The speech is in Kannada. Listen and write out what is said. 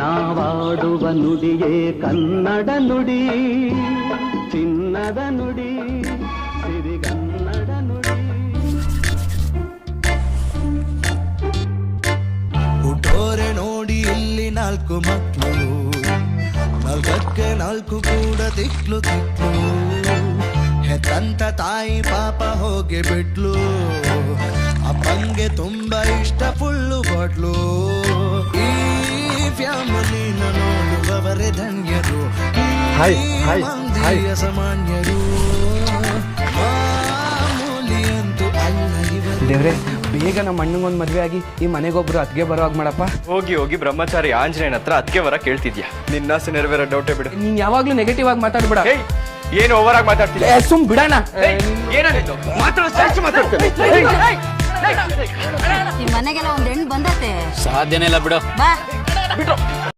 ನಾವಾಡುವ ನುಡಿಯೇ ಕನ್ನಡ ನುಡಿ, ಚಿನ್ನದ ನುಡಿ, ಸಿರಿಗನ್ನಡ ನುಡಿ. ಹುಟ್ಟೋರೆ ನೋಡಿ ಇಲ್ಲಿ 4 ಮಕ್ಕಳು, 4ಕ್ಕೆ 4 ಕೂಡ ತಿಕ್ಲು ತಿಕ್ಲು. ಹೆತ್ತಂತ ತಾಯಿ ಪಾಪ ಹೋಗಿ ಬಿಟ್ಲು, ಅಪ್ಪಂಗೆ ತುಂಬಾ ಇಷ್ಟ ಫುಲ್ಲು ಬಾಟ್ಲು. ಈ ಫ್ಯಾಮಿಲಿನ ನೋಡುವವರೇ ಧನ್ಯರು, ಮಂದಿಯ ಸಾಮಾನ್ಯರು, ಮಾಮೂಲಿಯಂತೂ ಅಲ್ಲ ಇವರು. ದೇವ್ರೆ, ಬೇಗ ನಮ್ಮ ಅಣ್ಣಂಗೊಂದು ಮದ್ವೆ ಆಗಿ ಈ ಮನೆಗೊಬ್ರು ಅತ್ಗೆ ಬರೋವಾಗ ಮಾಡಪ್ಪ. ಹೋಗಿ ಹೋಗಿ ಬ್ರಹ್ಮಚಾರಿ ಆಂಜನೇಯನ ಹತ್ರ ಅದಕ್ಕೆ ವರ ಕೇಳ್ತಿದ್ಯಾ? ನಿನ್ನಾಸೆ ನೆರವೇರೋ ಡೌಟೇ ಬಿಡು. ನೀನ್ ಯಾವಾಗ್ಲೂ ನೆಗೆಟಿವ್ ಆಗಿ ಮಾತಾಡ್ಬಿಡ. ಏನು ಓವರ್ ಆಗಿ ಮಾತಾಡ್ತಿಲ್ಲ. ಸುಮ್ ಬಿಡಣ. ಏನಾಗಿತ್ತು? ಈ ಮನೆಗೆಲ್ಲ ಒಂದ್ ಹೆಣ್ಣು ಬಂದತೆ. ಸಾಧ್ಯನೇ ಇಲ್ಲ ಬಿಡು. ಬಾ ಬಿಟ್ಟು